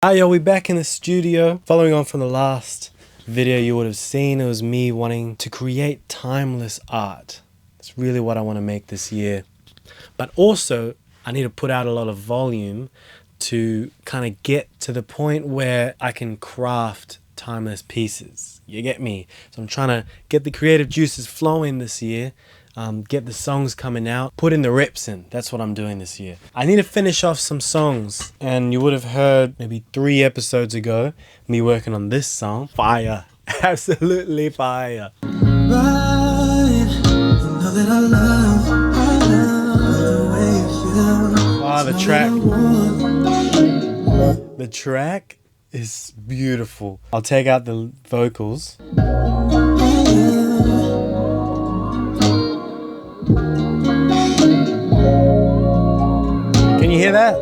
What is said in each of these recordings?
Hi yo, we back in the studio. Following on from the last video you would have seen, it was me wanting to create timeless art. That's really what I want to make this year. But also, I need to put out a lot of volume to kind of get to the point where I can craft timeless pieces. You get me? So I'm trying to get the creative juices flowing this year. Get the songs coming out, put in the reps in. That's what I'm doing this year. I need to finish off some songs, and you would have heard maybe 3 episodes ago me working on this song. Fire. Absolutely fire. Ah, the track is beautiful. I'll take out the vocals. Can you hear that?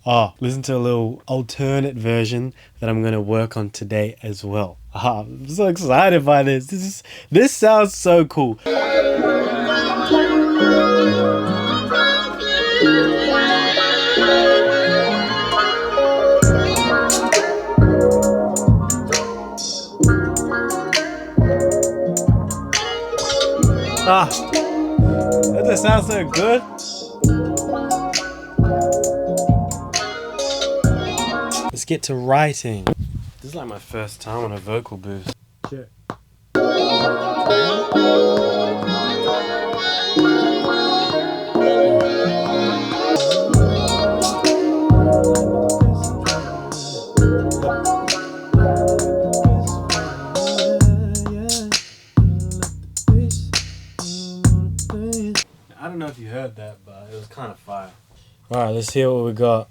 Oh, listen to a little alternate version that I'm going to work on today as well. I'm so excited by this. This sounds so cool. Doesn't that sound so good? Let's get to writing. This is like my first time on a vocal booth. Check. I don't know if you heard that, but it was kind of fire. Alright, let's hear what we got.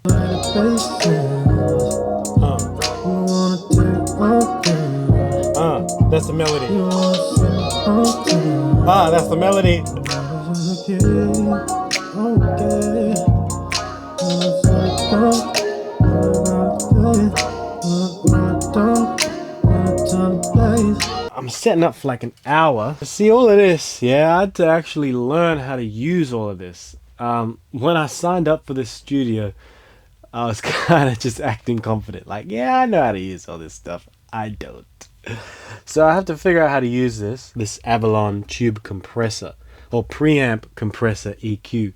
That's the melody. That's the melody. I'm setting up for like an hour. See all of this, yeah, I had to actually learn how to use all of this. When I signed up for this studio, I was kind of just acting confident. Like, yeah, I know how to use all this stuff. I don't. So I have to figure out how to use this Avalon tube compressor or preamp compressor EQ.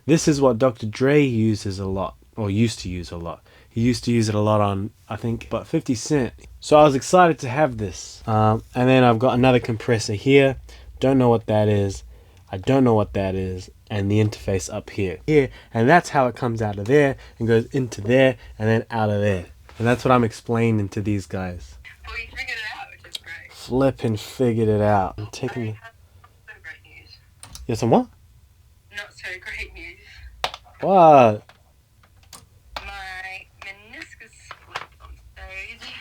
This is what Dr. Dre uses a lot, or used to use a lot. He used to use it a lot on, I think, about 50 Cent. So I was excited to have this. And then I've got another compressor here. Don't know what that is. I don't know what that is. And the interface up here. And that's how it comes out of there and goes into there and then out of there. And that's what I'm explaining to these guys. Well, you figured it out, which is great. Flippin' figured it out. I'm taking the... Not so great news. You have some what? Not so great news. What? My meniscus flipped on stage.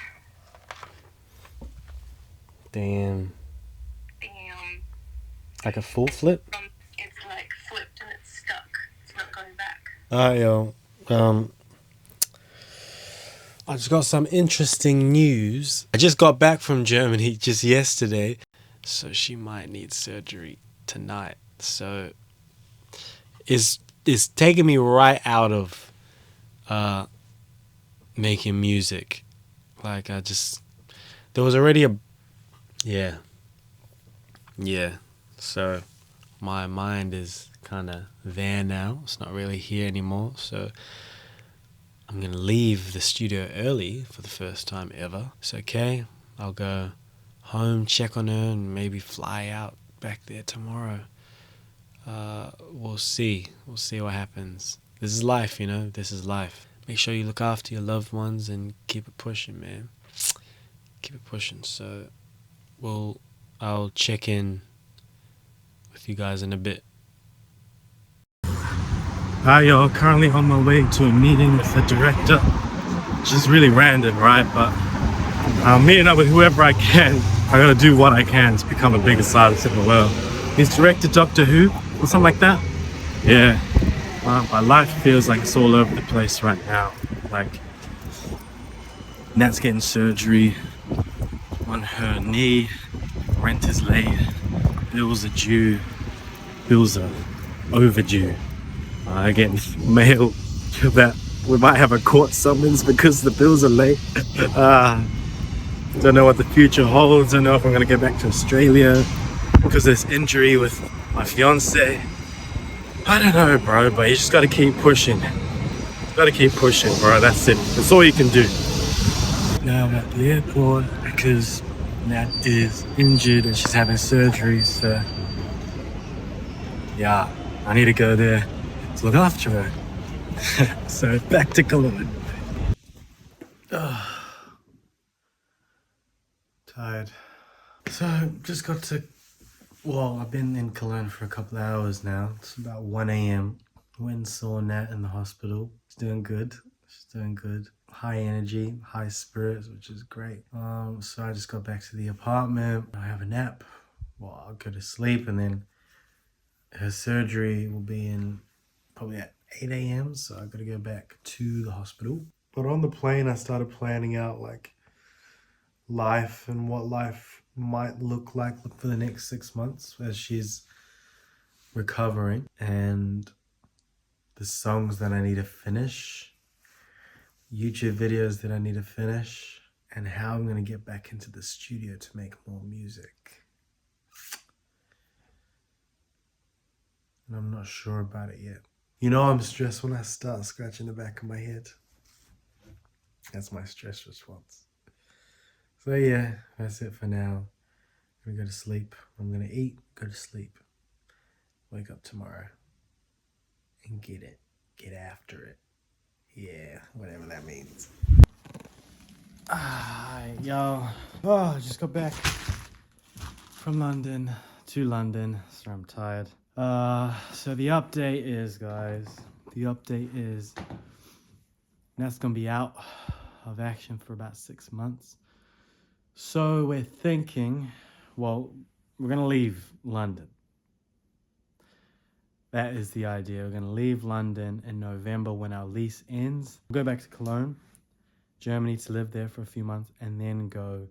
Damn. Like a full flip? It's like flipped and it's stuck. It's not going back. Alright, yo. I just got some interesting news. I just got back from Germany just yesterday, so she might need surgery tonight. So it's taking me right out of making music. Like there was already yeah. So my mind is kind of there now. It's not really here anymore. So I'm going to leave the studio early for the first time ever. It's okay. I'll go home, check on her, and maybe fly out back there tomorrow. We'll see. We'll see what happens. This is life, you know. This is life. Make sure you look after your loved ones and keep it pushing, man. Keep it pushing. So I'll check in with you guys in a bit. Hi y'all, currently on my way to a meeting with the director. Which is really random, right? But I'm meeting up with whoever I can. I gotta do what I can to become a bigger artist in the world. He's directed Doctor Who or something like that. Yeah. My life feels like it's all over the place right now. Like Nat's getting surgery on her knee, rent is late, bills are due. Bills are overdue. I get mail that we might have a court summons because the bills are late. Don't know what the future holds. Don't know if I'm gonna get back to Australia because of this injury with my fiance. I don't know, bro, but you just gotta keep pushing. Gotta keep pushing, bro. That's it. That's all you can do. Now I'm at the airport because Nat is injured and she's having surgery, so yeah, I need to go there to look after her. So back to Cologne. Tired. So just got to, well, I've been in Cologne for a couple of hours now. It's about 1 a.m. Went and saw Nat in the hospital. She's doing good. She's doing good. High energy, high spirits, which is great. So I just got back to the apartment. I have a nap. Well, I'll go to sleep, and then her surgery will be in probably at 8 a.m. So I gotta go back to the hospital. But on the plane, I started planning out like life and what life might look like for the next 6 months as she's recovering, and the songs that I need to finish, YouTube videos that I need to finish, and how I'm going to get back into the studio to make more music. And I'm not sure about it yet. You know I'm stressed when I start scratching the back of my head. That's my stress response. So yeah, that's it for now. I'm gonna go to sleep. I'm gonna eat, go to sleep. Wake up tomorrow and get it. Get after it. Yeah, whatever that means. Yo. Oh, I just got back from London to London. So I'm tired. So the update is, guys, that's gonna be out of action for about 6 months. So we're thinking, well, we're gonna leave London. That is the idea. We're gonna leave London in November when our lease ends. We'll go back to Cologne, Germany, to live there for a few months, and then go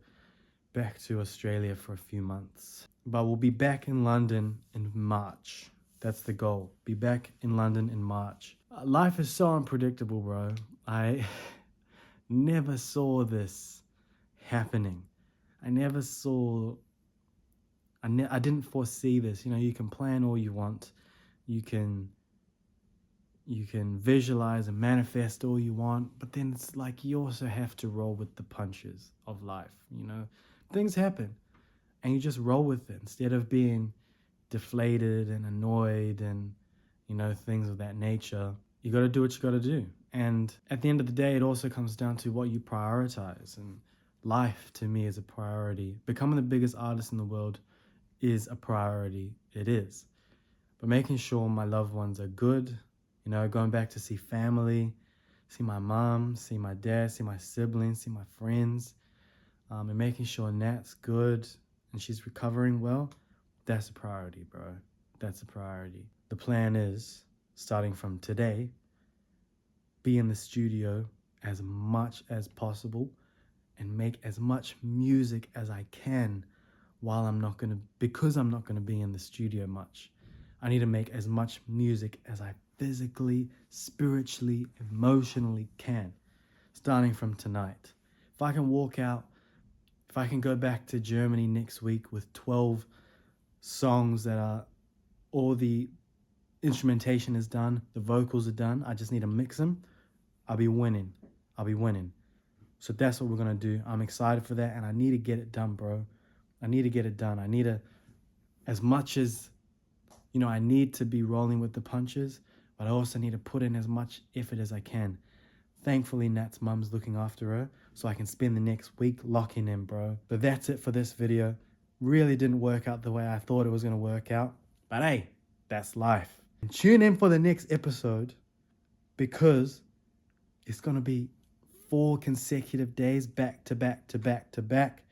back to Australia for a few months. But we'll be back in London in March. That's the goal. Be back in London in March. Life is so unpredictable, bro. I never saw this happening. I didn't foresee this. You know, you can plan all you want. You can visualize and manifest all you want, but then it's like you also have to roll with the punches of life, you know? Things happen, and you just roll with it instead of being deflated and annoyed and, you know, things of that nature. You got to do what you got to do. And at the end of the day, it also comes down to what you prioritize, and life to me is a priority. Becoming the biggest artist in the world is a priority. It is. But making sure my loved ones are good, you know, going back to see family, see my mom, see my dad, see my siblings, see my friends, and making sure Nat's good and she's recovering well, that's a priority, bro. That's a priority. The plan is, starting from today, be in the studio as much as possible and make as much music as I can because I'm not gonna be in the studio much. I need to make as much music as I physically, spiritually, emotionally can, starting from tonight. If I can if I can go back to Germany next week with 12 songs that are, all the instrumentation is done, the vocals are done, I just need to mix them, I'll be winning. So that's what we're gonna do. I'm excited for that, and I need to get it done, bro. I need to get it done. I need to, as much as, you know, I need to be rolling with the punches, but I also need to put in as much effort as I can. Thankfully, Nat's mum's looking after her, so I can spend the next week locking in, bro. But that's it for this video. Really didn't work out the way I thought it was gonna work out, but hey, that's life. And tune in for the next episode, because it's gonna be 4 consecutive days back to back to back to back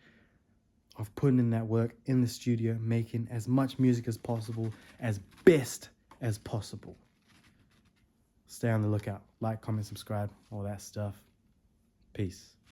of putting in that work in the studio, making as much music as possible, as best as possible. Stay on the lookout. Like, comment, subscribe, all that stuff. Peace.